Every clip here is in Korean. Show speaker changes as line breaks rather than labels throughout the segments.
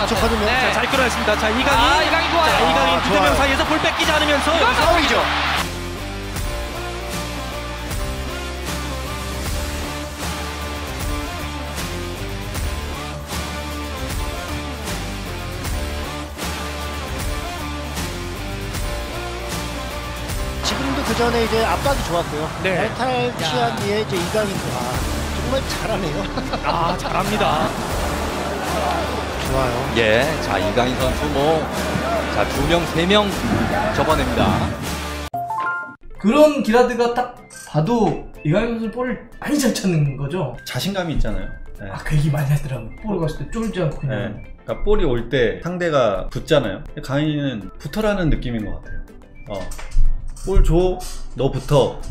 촉하는데
네.
잘 끌어냈습니다. 자, 이강인.
이강인 좋아요.
자, 이강인 두 명
좋아요.
사이에서 볼 뺏기지 않으면서
파울이죠. 지금도 그 전에 이제 압박이 좋았고요.
네.
탈취한 뒤에 이제 이강인 정말 잘하네요.
아, 잘합니다.
좋아요.
예, 자 이강인 선수 자 2명, 3명 접어냅니다.
그런 기라드가 딱 봐도 이강인 선수 볼을 많이 잘 찾는 거죠.
자신감이 있잖아요. 네.
아, 그 얘기 많이 하더라고요. 볼 갔을 때 쫄지 않고 그냥.
네. 그러니까 볼이 올 때 상대가 붙잖아요. 강인이는 붙어라는 느낌인 것 같아요. 볼 줘, 너 붙어.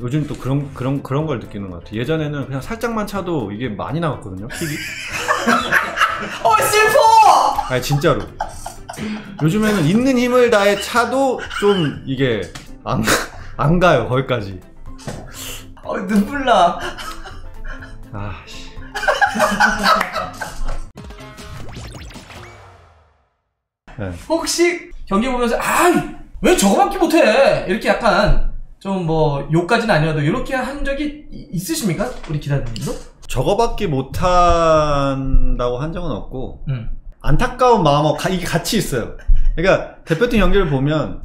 요즘 또 그런 걸 느끼는 것 같아요. 예전에는 그냥 살짝만 차도 이게 많이 나갔거든요. 킥이.
슬퍼!
아니 진짜로. 요즘에는 있는 힘을 다해 차도 좀 이게 안 가요 거기까지.
눈물 나.
아씨. 네.
혹시 경기 보면서 왜 저거밖에 못해? 이렇게 약간 좀 뭐 욕까지는 아니어도 이렇게 한 적이 있으십니까? 우리 기자님도?
저거밖에 못한다고 한 적은 없고 안타까운 마음하고 이게 같이 있어요. 그러니까 대표팀 경기를 보면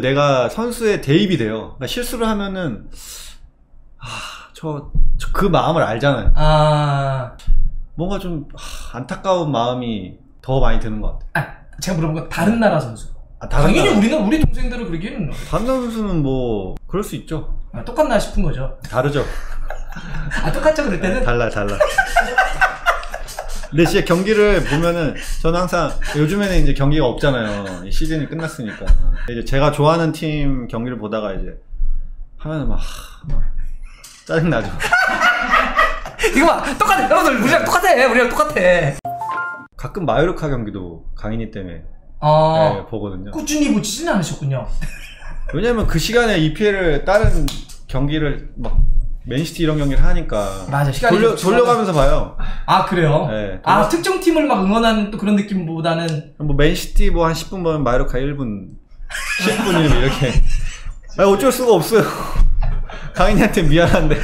내가 선수의 대입이 돼요. 그러니까 실수를 하면은 그 마음을 알잖아요. 뭔가 좀 안타까운 마음이 더 많이 드는 것 같아요.
제가 물어본 건 다른 나라 선수.
다른
당연히
나라.
우리는 우리 동생들을 그러기에는
다른 선수는 뭐 그럴 수 있죠.
똑같나 싶은 거죠.
다르죠.
똑같죠 그럴 때는?
달라. 근데 진짜 경기를 보면은 저는 항상 요즘에는 이제 경기가 없잖아요. 시즌이 끝났으니까. 이제 제가 좋아하는 팀 경기를 보다가 이제 하면은 막 짜증 나죠.
이거 봐, 똑같아. 여러분들 우리랑 똑같아.
가끔 마요르카 경기도 강인이 때문에 보거든요.
꾸준히 보지는 않으셨군요.
왜냐면 그 시간에 EPL을 다른 경기를 막 맨시티 이런 경기를 하니까
맞아, 시간이
돌려가면서 봐요.
그래요?
네,
특정 팀을 막 응원하는 또 그런 느낌보다는
뭐 맨시티 뭐 한 10분 보면 마요르카 1분 10분이면 이렇게 어쩔 수가 없어요. 강인이한테 미안한데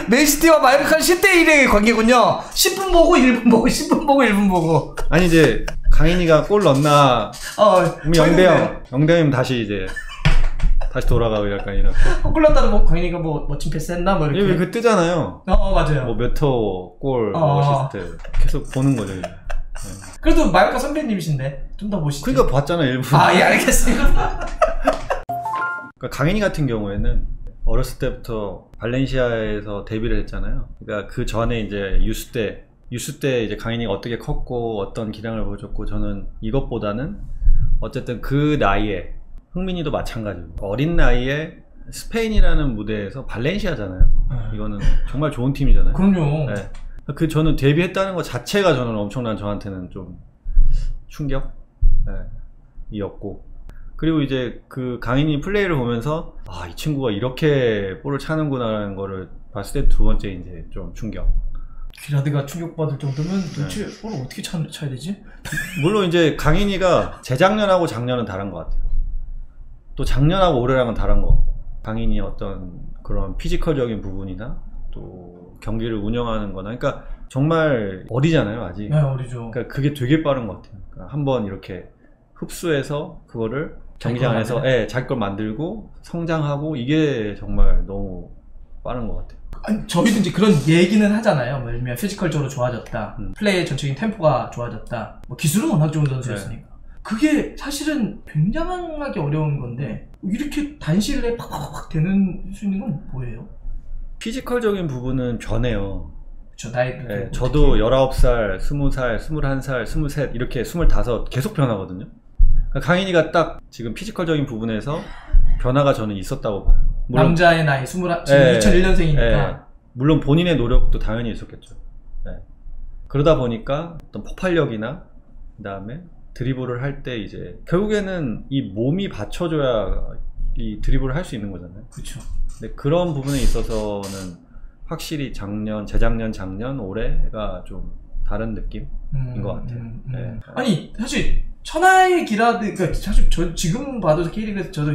맨시티와 마요르카는 10대1의 관계군요. 10분 보고 1분 보고 10분 보고 1분 보고.
아니 이제 강인이가 골 넣나 그럼 0대0이면 다시 돌아가고 약간 이렇게.
골 넣었다도 뭐 강인이가 뭐 멋진 패스 했나 뭐 이렇게.
그 뜨잖아요.
맞아요.
뭐 몇 호 골, 어시스트 계속 보는 거죠. 이제.
그래도 마요르카 선배님이신데 좀 더 보시죠.
그러니까 봤잖아 일부.
예, 알겠습니다.
그러니까 강인이 같은 경우에는 어렸을 때부터 발렌시아에서 데뷔를 했잖아요. 그러니까 그 전에 이제 유스 때 이제 강인이가 어떻게 컸고 어떤 기량을 보여줬고, 저는 이것보다는 어쨌든 그 나이에, 흥민이도 마찬가지고 어린 나이에 스페인이라는 무대에서 발렌시아잖아요. 이거는 정말 좋은 팀이잖아요.
그럼요.
네. 저는 데뷔했다는 것 자체가 저는 엄청난, 저한테는 좀 충격 이었고, 그리고 이제 그 강인이 플레이를 보면서 이 친구가 이렇게 볼을 차는구나라는 거를 봤을 때 두 번째 이제 좀 충격.
기라드가 충격받을 정도면 도대체 볼을 어떻게 차야 되지?
물론 이제 강인이가 재작년하고 작년은 다른 것 같아요. 또 작년하고 올해랑은 다른 것 같고, 강인이 어떤 그런 피지컬적인 부분이나 또 경기를 운영하는 거나, 그러니까 정말 어리잖아요 아직.
네, 어리죠.
그러니까 그게 되게 빠른 것 같아요. 그러니까 한번 이렇게 흡수해서 그거를 경기장 안에서 자기 걸 만들고 성장하고, 이게 정말 너무 빠른 것 같아요.
아니, 저희도 이제 그런 얘기는 하잖아요. 뭐 예를 들면 피지컬적으로 좋아졌다, 플레이의 전체적인 템포가 좋아졌다, 뭐 기술은 워낙 좋은 선수였으니까. 그게 사실은 굉장하게 어려운 건데 이렇게 단시일에 팍팍팍 되는 수 있는 건 뭐예요?
피지컬적인 부분은 변해요.
그쵸, 나이.
저도 19살, 20살, 21살, 23, 이렇게 25 계속 변하거든요. 그러니까 강인이가 딱 지금 피지컬적인 부분에서 변화가 저는 있었다고 봐요. 물론,
남자의 나이 21, 지금 2001년생이니까.
물론 본인의 노력도 당연히 있었겠죠. 그러다 보니까 어떤 폭발력이나 그 다음에 드리블을 할 때 이제 결국에는 이 몸이 받쳐줘야 이 드리블을 할 수 있는 거잖아요.
그렇죠.
근데 그런 부분에 있어서는 확실히 재작년, 작년, 올해가 좀 다른 느낌인 것 같아요. 네.
아니 사실 천하의 기라드, 그러니까 사실 저 지금 봐도 K리그에서 저도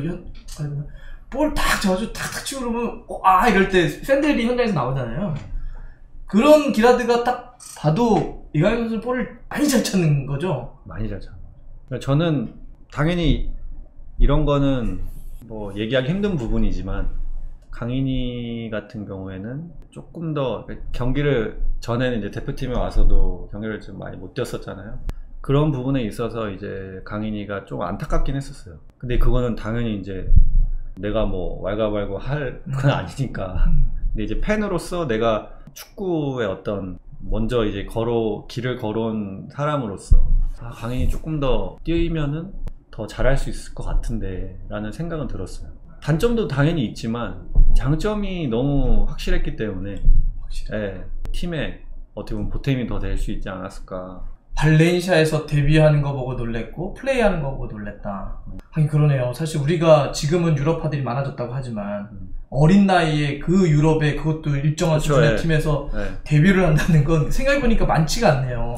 볼 딱 잡아서 탁탁 치고 그러면 이럴 때 팬들이 현장에서 나오잖아요. 그런 기라드가 딱 봐도 이강인 선수 볼을 많이 잘 찾는 거죠.
많이 잘 찾는 거죠. 저는 당연히 이런 거는 뭐 얘기하기 힘든 부분이지만 강인이 같은 경우에는 조금 더 경기를 전에는 이제 대표팀에 와서도 경기를 좀 많이 못 뛰었었잖아요. 그런 부분에 있어서 이제 강인이가 좀 안타깝긴 했었어요. 근데 그거는 당연히 이제 내가 뭐 왈가왈부 할 건 아니니까. 근데 이제 팬으로서 내가 축구의 어떤 먼저 이제 길을 걸어온 사람으로서 강인이 조금 더 뛰면은 더 잘할 수 있을 것 같은데 라는 생각은 들었어요. 단점도 당연히 있지만 장점이 너무 확실했기 때문에 팀에 어떻게 보면 보탬이 더 될 수 있지 않았을까.
발렌시아에서 데뷔하는 거 보고 놀랬고 플레이하는 거 보고 놀랬다. 하긴 그러네요. 사실 우리가 지금은 유럽파들이 많아졌다고 하지만 어린 나이에 그 유럽의 그것도 일정한 수준의 팀에서 데뷔를 한다는 건 생각해보니까 많지가 않네요.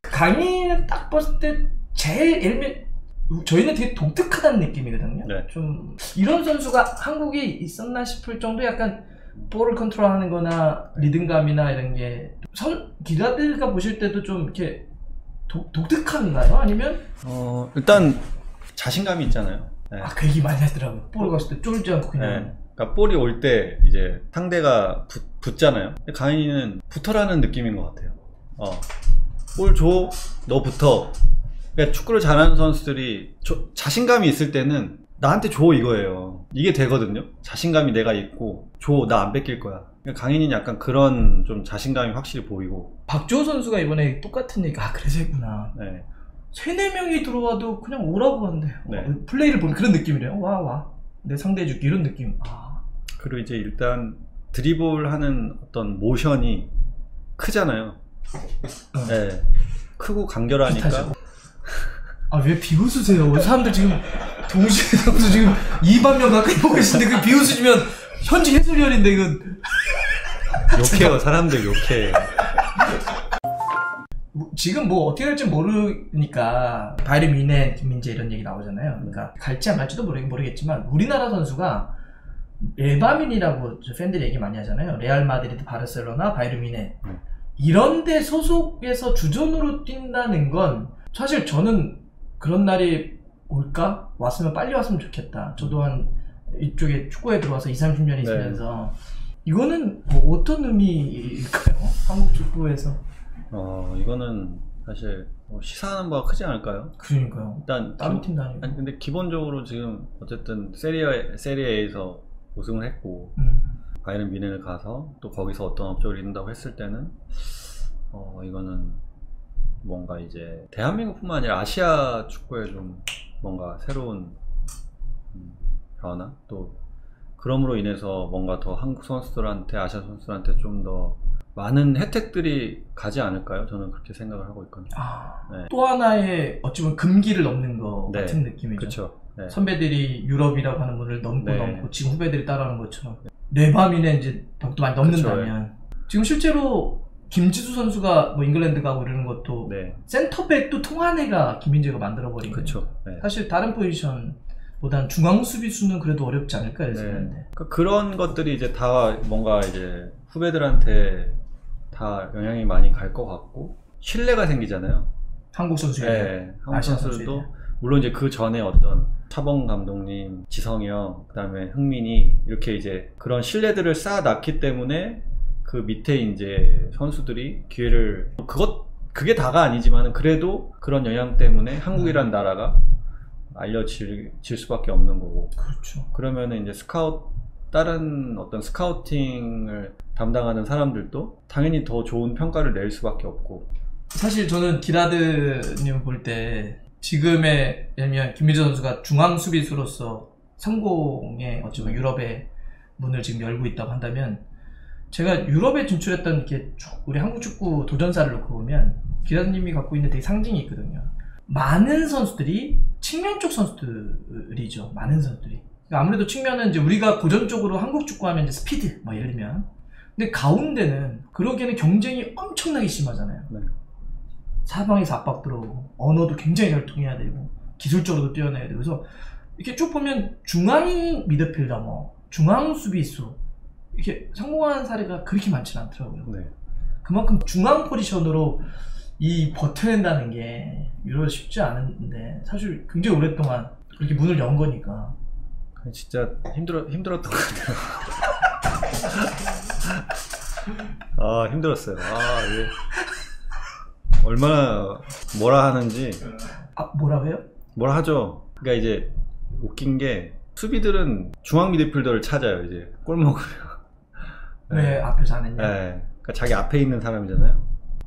강인은 딱 봤을 때 제일 저희는 되게 독특하다는 느낌이거든요. 좀 이런 선수가 한국에 있었나 싶을 정도 약간 볼을 컨트롤하는 거나 리듬감이나 이런 게 기라드가 보실 때도 좀 이렇게 독특한가요? 아니면?
일단 자신감이 있잖아요.
그 얘기 많이 하더라고요. 볼 갔을 때 쫄지 않고 그냥.
그러니까 볼이 올 때 이제 상대가 붙잖아요. 강인이는 붙어라는 느낌인 것 같아요. 볼 줘, 너 붙어. 그러니까 축구를 잘하는 선수들이 자신감이 있을 때는 나한테 줘 이거예요. 이게 되거든요. 자신감이 내가 있고 줘, 나 안 뺏길 거야. 그러니까 강인이는 약간 그런 좀 자신감이 확실히 보이고.
박주호 선수가 이번에 똑같은 얘기, 그래서 했구나. 3-4명이 들어와도 그냥 오라고 한대요. 플레이를 보면 그런 느낌이래요. 와 내 상대해줄게 이런 느낌.
그리고 이제 일단 드리블하는 어떤 모션이 크잖아요. 크고 간결하니까.
왜 비웃으세요? 사람들 지금 동시에 지금 2만 명 가까이 보고 계신데 그 비웃으시면 현지 해설위원인데 이건
욕해요. 사람들 욕해.
지금 뭐 어떻게 될지 모르니까 바이에른 뮌헨, 김민재 이런 얘기 나오잖아요. 그러니까 갈지 안 갈지도 모르겠지만 우리나라 선수가 레바민이라고 팬들이 얘기 많이 하잖아요. 레알 마드리드, 바르셀로나, 바이에른 뮌헨 이런 데 소속에서 주전으로 뛴다는 건 사실 저는 그런 날이 올까? 왔으면 빨리 왔으면 좋겠다. 저도 한 이쪽에 축구에 들어와서 20-30년 있으면서 이거는 뭐 어떤 의미일까요? 한국 축구에서?
이거는 사실 시사하는 바가 크지 않을까요?
그러니까요.
일단
다른 팀도 아니고.
근데 기본적으로 지금 어쨌든 세리에에서 우승을 했고 바이에른 뮌헨을 가서 또 거기서 어떤 업적을 이룬다고 했을 때는 이거는 뭔가 이제 대한민국뿐만 아니라 아시아 축구에 좀 뭔가 새로운 변화, 또 그럼으로 인해서 뭔가 더 한국 선수들한테, 아시아 선수들한테 좀 더 많은 혜택들이 가지 않을까요? 저는 그렇게 생각을 하고 있거든요.
또 하나의 어찌 보면 금기를 넘는 거 같은 느낌이죠.
그쵸.
선배들이 유럽이라고 하는 문을 넘고 지금 후배들이 따라하는 것처럼 레바민에 이제 벽도 많이 넘는다면 지금 실제로 김지수 선수가 뭐 잉글랜드 가고 이러는 것도 센터백도 통한 애가 김민재가 만들어버린 거죠. 사실 다른 포지션보단 중앙 수비수는 그래도 어렵지 않을까 했었는데
그런 것들이 이제 다 뭔가 이제 후배들한테 다 영향이 많이 갈 것 같고 신뢰가 생기잖아요.
한국 선수에
한국 선수들도 물론 이제 그 전에 어떤 차범 감독님, 지성이 형, 그 다음에 흥민이 이렇게 이제 그런 신뢰들을 쌓아놨기 때문에 그 밑에 이제 선수들이 기회를 그게 다가 아니지만 그래도 그런 영향 때문에 한국이란 나라가 알려질 수밖에 없는 거고.
그렇죠.
그러면은 이제 다른 어떤 스카우팅을 담당하는 사람들도 당연히 더 좋은 평가를 낼 수밖에 없고.
사실 저는 기라드님 볼 때 지금의 예를 들면 김민재 선수가 중앙 수비수로서 성공의 어쩌면 유럽의 문을 지금 열고 있다고 한다면 제가 유럽에 진출했던 게 우리 한국 축구 도전사를 놓고 보면 기라드님이 갖고 있는 되게 상징이 있거든요. 많은 선수들이 측면 쪽 선수들이죠. 많은 선수들이. 아무래도 측면은 이제 우리가 고전적으로 한국 축구하면 이제 스피드, 뭐 예를 들면 근데 가운데는 그러기에는 경쟁이 엄청나게 심하잖아요.
네.
사방에서 압박 들어오고 언어도 굉장히 잘 통해야 되고 기술적으로도 뛰어내야 되고 그래서 이렇게 쭉 보면 중앙 미드필더 뭐 중앙 수비수 이렇게 성공하는 사례가 그렇게 많지는 않더라고요.
네.
그만큼 중앙 포지션으로 이 버텨낸다는 게 유로 쉽지 않은데 사실 굉장히 오랫동안 그렇게 문을 연 거니까
진짜 힘들었던 것 같아요. 아 힘들었어요. 아 이게 얼마나 뭐라 하는지.
아 뭐라고 해요?
뭐라 하죠. 그러니까 이제 웃긴 게 수비들은 중앙 미드필더를 찾아요. 이제 골 먹으면.
왜 앞에서 안 했냐?
네. 그러니까 자기 앞에 있는 사람이잖아요.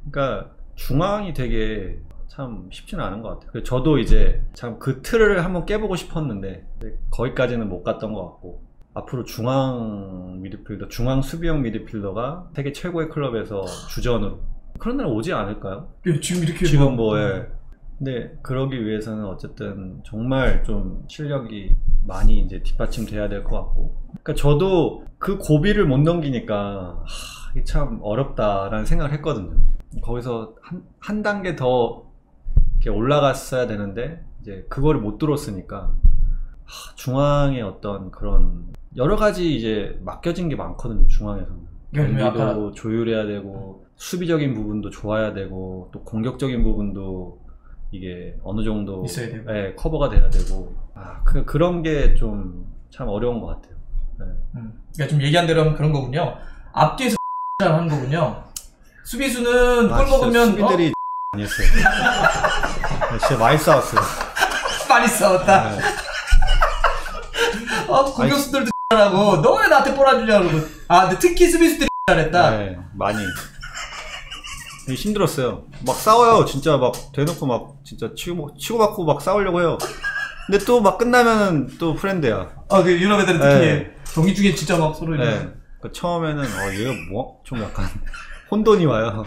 그러니까 중앙이 되게 참 쉽지는 않은 것 같아요. 그래서 저도 이제 참 그 틀을 한번 깨보고 싶었는데 거기까지는 못 갔던 것 같고 앞으로 중앙 미드필더, 중앙 수비형 미드필더가 세계 최고의 클럽에서 주전으로 그런 날 오지 않을까요?
지금 이렇게
지금 뭐 예. 근데 그러기 위해서는 어쨌든 정말 좀 실력이 많이 이제 뒷받침돼야 될 것 같고 그러니까 저도 그 고비를 못 넘기니까 이게 참 어렵다라는 생각을 했거든요. 거기서 한 단계 더 이렇게 올라갔어야 되는데 이제 그거를 못 들었으니까 중앙의 어떤 그런 여러 가지 이제 맡겨진 게 많거든요. 중앙에서는 경기도 조율해야 되고 수비적인 부분도 좋아야 되고 또 공격적인 부분도 이게 어느 정도
있어야 되고.
예, 커버가 돼야 되고 그런 게 좀 참 어려운 것 같아요. 네.
그러니까 좀 얘기한 대로 하면 그런 거군요. 앞뒤에서 하는 거군요. 수비수는 골 먹으면
수비들이 아니었어요. 진짜 많이 싸웠어요.
많이 싸웠다.
네.
공격수들도 하고 너 왜 나한테 뽑아주냐고 그러고 근데 특히 수비수들이 잘했다.
네, 많이 힘들었어요. 막 싸워요. 진짜 막 대놓고 막 진짜 치고받고 막 싸우려고 해요. 근데 또 막 끝나면은 또 프렌드야.
그 유럽 애들은 특히
네.
경기 중에 진짜 막 서로
네. 그러니까 처음에는 얘가 뭐 좀 약간 혼돈이 와요.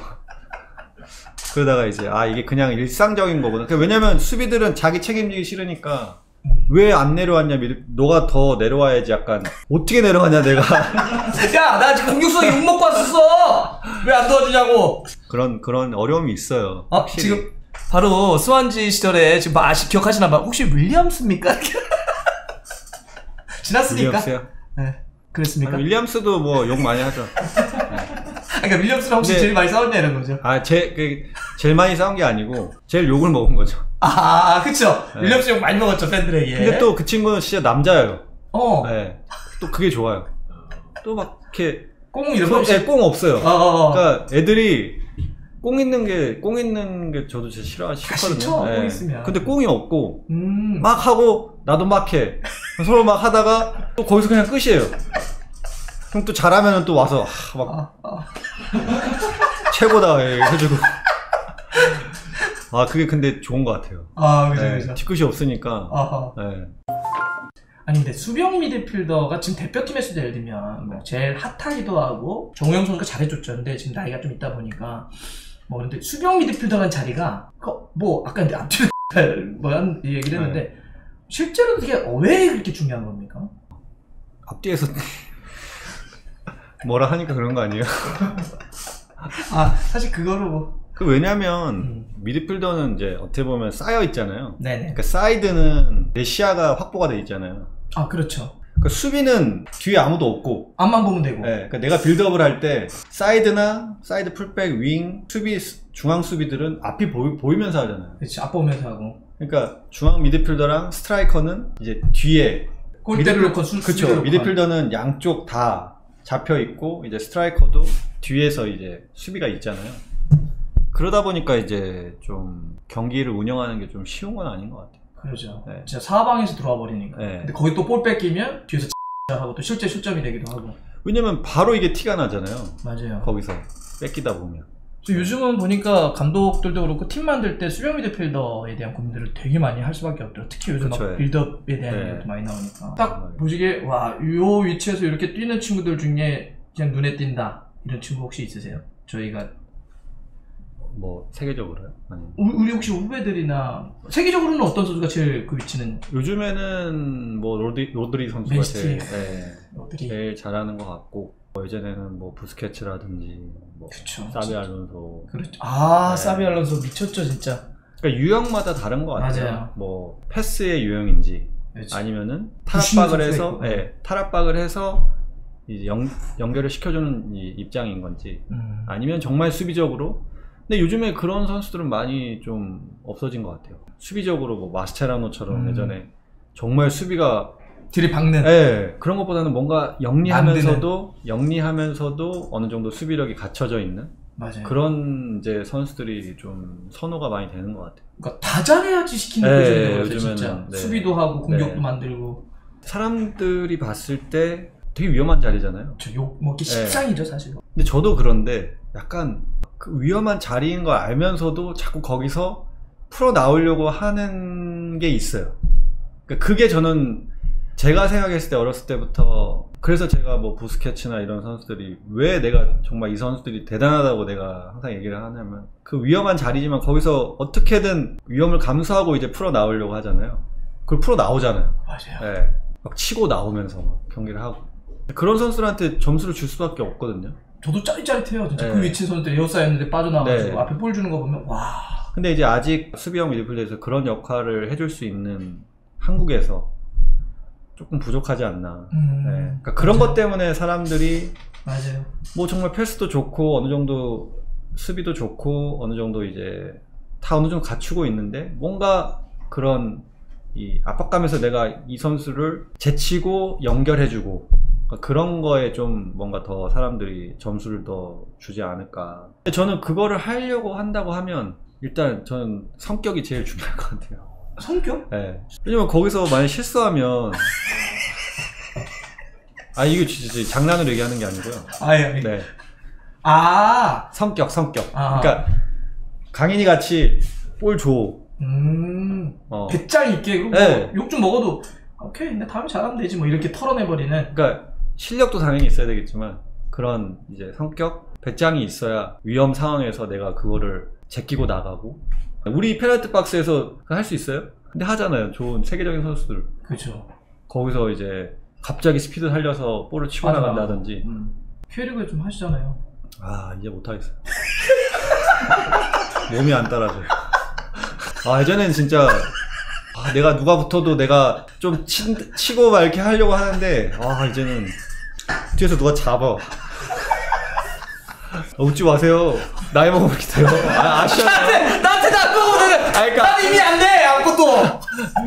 그러다가 이제 이게 그냥 일상적인 거구나. 왜냐면 수비들은 자기 책임지기 싫으니까 왜 안 내려왔냐, 너가 더 내려와야지. 약간 어떻게 내려가냐 내가.
야, 나 지금 공격수가 욕 먹고 왔었어. 왜 안 도와주냐고.
그런 어려움이 있어요.
지금 바로 스완지 시절에 지금 기억하시나 봐. 혹시 윌리엄스입니까? 지났으니까.
윌리엄스요?
네, 그랬습니까?
윌리엄스도 뭐 욕 많이 하죠.
그러니까 윌리엄스랑 혹시 제일 많이 싸웠냐 이런 거죠?
제일 많이 싸운 게 아니고 제일 욕을 먹은 거죠.
그쵸.
네.
윌리엄스 욕 많이 먹었죠, 팬들에게.
근데 또 그 친구는 진짜 남자예요.
네.
또 그게 좋아요. 또 막 이렇게
꽁 이런 거 없이.
꽁 없어요.
그러니까
애들이 꽁 있는 게 저도 진짜 싫거든요.
꽁 있으면.
근데 꽁이 없고 막 하고 나도 막 해. 서로 막 하다가 또 거기서 그냥 끝이에요. 그럼 또 잘하면은 또 와서 최고다 해주고. 그게 근데 좋은 것 같아요.
그죠.
뒤끝이 없으니까. 네.
아니 근데 수비형 미드필더가 지금 대표팀에서도 예를 들면 뭐 제일 핫하기도 하고 정우영 선수가 잘해줬죠. 근데 지금 나이가 좀 있다 보니까 뭐 근데 수비형 미드필더라는 자리가 뭐 아까 근데 앞뒤로 한 얘기를 했는데 실제로 그게 왜 그렇게 중요한 겁니까?
앞뒤에서 뭐라 하니까 그런 거 아니에요?
사실 그거로 뭐.
왜냐면 미드필더는 이제 어떻게 보면 쌓여 있잖아요.
네네.
그러니까 사이드는 내 시야가 확보가 돼 있잖아요.
그렇죠.
그러니까 수비는 뒤에 아무도 없고
앞만 보면 되고.
그러니까 내가 빌드업을 할 때 사이드나 사이드 풀백, 윙, 중앙 수비들은 앞이 보이면서 하잖아요.
그렇지. 앞 보면서 하고.
그러니까 중앙 미드필더랑 스트라이커는 이제 뒤에
골대를 놓고
그렇죠. 미드필더는 양쪽 다 잡혀 있고 이제 스트라이커도 뒤에서 이제 수비가 있잖아요. 그러다 보니까 이제 좀 경기를 운영하는 게 좀 쉬운 건 아닌 것 같아요.
그렇죠. 네. 진짜 사방에서 들어와 버리니까.
네.
근데 거기 또 볼 뺏기면 뒤에서 하고 또 실제 실점이 되기도 하고.
왜냐면 바로 이게 티가 나잖아요.
맞아요.
거기서 뺏기다 보면.
요즘은 보니까 감독들도 그렇고 팀 만들 때 수비형 미드필더에 대한 고민들을 되게 많이 할 수밖에 없더라고요. 특히 요즘
그쵸,
막 빌드업에 대한
네.
것도 많이 나오니까. 딱 보시기에 요 위치에서 이렇게 뛰는 친구들 중에 그냥 눈에 띈다 이런 친구 혹시 있으세요? 저희가
뭐 세계적으로요? 아니면
우리 혹시 후배들이나 세계적으로는 어떤 선수가 제일 그 위치는?
요즘에는 뭐 로드리 선수가 제일 잘하는 것 같고 예전에는 뭐 부스케츠라든지 뭐
그쵸.
사비 알론소.
그렇죠.
네.
사비 알론소 미쳤죠 진짜.
그러니까 유형마다 다른 것 같아요.
맞아요.
뭐 패스의 유형인지
그렇지.
아니면은
부시는
탈압박을
선수가
해서,
있고.
예, 탈압박을 해서 이제 연결을 시켜주는 이 입장인 건지, 아니면 정말 수비적으로. 근데 요즘에 그런 선수들은 많이 좀 없어진 것 같아요. 수비적으로 뭐 마스체라노처럼 예전에 정말 수비가
들이박는.
예, 그런 것보다는 뭔가 영리하면서도 어느 정도 수비력이 갖춰져 있는
맞아요.
그런 이제 선수들이 좀 선호가 많이 되는 것 같아요.
그러니까 다 잘해야지 시키는
네,
거죠. 요즘에는
요즘에는,
진짜.
네.
수비도 하고 공격도
네.
만들고.
사람들이 봤을 때 되게 위험한 자리잖아요.
저 욕 먹기 십상이죠 사실.
근데 저도 그런데 약간 그 위험한 자리인 걸 알면서도 자꾸 거기서 풀어 나오려고 하는 게 있어요. 그러니까 그게 저는 제가 생각했을 때 어렸을 때부터, 그래서 제가 뭐 부스케츠나 이런 선수들이 왜 내가 정말 이 선수들이 대단하다고 내가 항상 얘기를 하냐면, 그 위험한 자리지만 거기서 어떻게든 위험을 감수하고 이제 풀어 나오려고 하잖아요. 그걸 풀어 나오잖아요.
맞아요.
네. 막 치고 나오면서 막 경기를 하고. 그런 선수들한테 점수를 줄 수밖에 없거든요.
저도 짜릿짜릿해요. 진짜
네.
그 위치 선수들 에어사였는데 빠져나와가지고
네.
앞에 볼 주는 거 보면 와.
근데 이제 아직 수비형 미드필더에서 그런 역할을 해줄 수 있는 한국에서 조금 부족하지 않나. 네. 그러니까 그런 것 때문에 사람들이
맞아요.
뭐 정말 패스도 좋고 어느 정도 수비도 좋고 어느 정도 이제 다 어느 정도 갖추고 있는데, 뭔가 그런 이 압박감에서 내가 이 선수를 제치고 연결해주고, 그러니까 그런 거에 좀 뭔가 더 사람들이 점수를 더 주지 않을까. 저는 그거를 하려고 한다고 하면 일단 저는 성격이 제일 중요할 것 같아요.
성격?
네. 왜냐면 거기서 만약 실수하면 이거 진짜 장난으로 얘기하는 게 아니고요.
아예.
네. 성격. 그러니까 강인이 같이 볼 줘.
배짱 있게. 그리고
네.
욕 좀 먹어도 오케이, 내 다음에 잘하면 되지 뭐 이렇게 털어내버리는.
그러니까 실력도 당연히 있어야 되겠지만 그런 이제 성격, 배짱이 있어야 위험 상황에서 내가 그거를 제끼고 나가고. 우리 페널티 박스에서 할 수 있어요? 근데 하잖아요. 좋은 세계적인 선수들.
그렇죠.
거기서 이제 갑자기 스피드 살려서 볼을 치고 나간다든지.
K리그에 좀 하시잖아요.
이제 못하겠어요. 몸이 안 따라줘요. 예전엔 진짜 내가 누가 붙어도 내가 좀 치고 막 이렇게 하려고 하는데, 이제는 뒤에서 누가 잡아. 웃지 마세요. 나이 먹으면 이렇게 돼요. 아시잖아요.
나한테 나쁘거든. 난 이미 안 돼. 아무것도.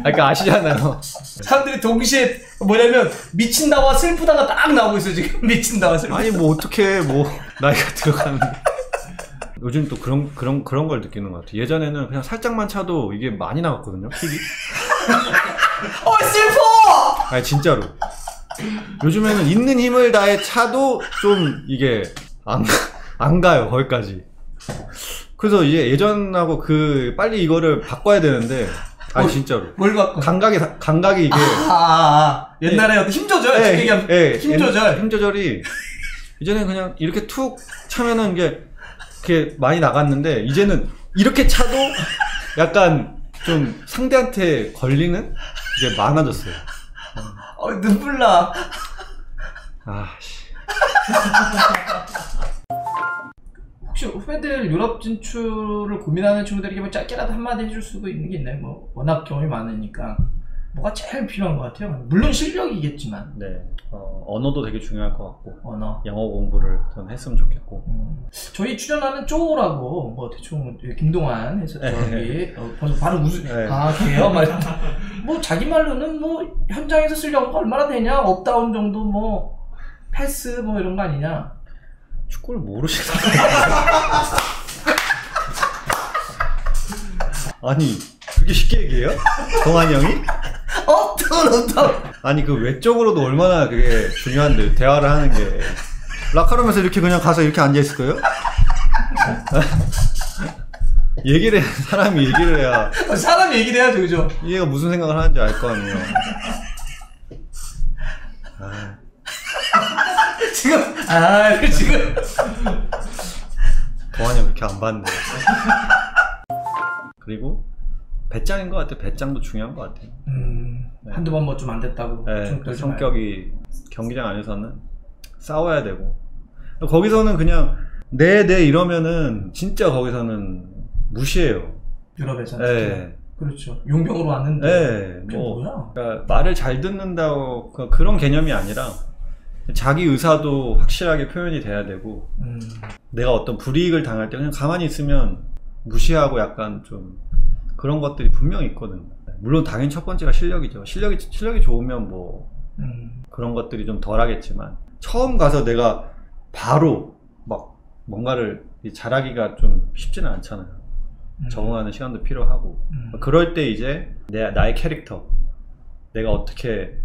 그러니까 아시잖아요.
사람들이 동시에 뭐냐면 미친다와 슬프다가 딱 나오고 있어 지금. 미친다와 슬프다.
아니 뭐 어떻게 뭐 나이가 들어가는데. 요즘 또 그런 걸 느끼는 것 같아요. 예전에는 그냥 살짝만 차도 이게 많이 나갔거든요, 킥이.
슬퍼!
아니 진짜로. 요즘에는 있는 힘을 다해 차도 좀 이게 안 가요, 거기까지. 그래서 이제 예전하고 빨리 이거를 바꿔야 되는데, 진짜로.
뭘 바꿔?
감각이 이게.
옛날에 어떤 힘 조절? 지금 얘기하면 힘 조절.
힘 조절이 이제는 그냥 이렇게 툭 차면은 이렇게 많이 나갔는데, 이제는 이렇게 차도 약간 좀 상대한테 걸리는 게 많아졌어요.
눈물 나. 혹시 후배들 유럽 진출을 고민하는 친구들에게 뭐 짧게라도 한마디 해줄 수도 있는 게 있나요? 뭐 워낙 경험이 많으니까 뭐가 제일 필요한 것 같아요? 물론 실력이겠지만.
네. 언어도 되게 중요할 것 같고,
언어.
영어 공부를 전 했으면 좋겠고.
저희 출연하는 쪼라고 뭐 대충 김동완 해서 저기 벌써 바로 웃을.
네.
걔요? 막 뭐 자기 말로는 뭐 현장에서 쓸 영어가 얼마나 되냐? 업다운 정도 뭐 패스 뭐 이런 거 아니냐?
축구를 모르시나? 아니 그렇게 쉽게 얘기해요? 동환이 형이?
어떤
아니 그 외적으로도 얼마나 그게 중요한데, 대화를 하는 게. 라카룸에서 이렇게 그냥 가서 이렇게 앉아있을 거예요? 얘기를 해, 사람이 얘기를 해야
사람 얘기를 해야죠, 그죠?
얘가 무슨 생각을 하는지 알 거 아니에요.
지금
동환이 형 그렇게 안 봤네. 그리고 배짱인 것 같아요. 배짱도 중요한 것 같아요.
한두 번 뭐 좀 안 됐다고.
네, 성격이 경기장 안에서는 싸워야 되고, 거기서는 그냥 네 이러면은 진짜 거기서는 무시해요.
유럽에서는.
예.
그렇죠. 용병으로 왔는데.
예.
그게
뭐
뭐야?
그러니까 말을 잘 듣는다고 그런 개념이 아니라 자기 의사도 확실하게 표현이 돼야 되고 내가 어떤 불이익을 당할 때 그냥 가만히 있으면 무시하고 약간 좀 그런 것들이 분명히 있거든요. 물론 당연히 첫 번째가 실력이죠. 실력이 좋으면 뭐 그런 것들이 좀 덜하겠지만 처음 가서 내가 바로 막 뭔가를 잘하기가 좀 쉽지는 않잖아요. 적응하는 시간도 필요하고 그럴 때 이제 나의 캐릭터 내가 어떻게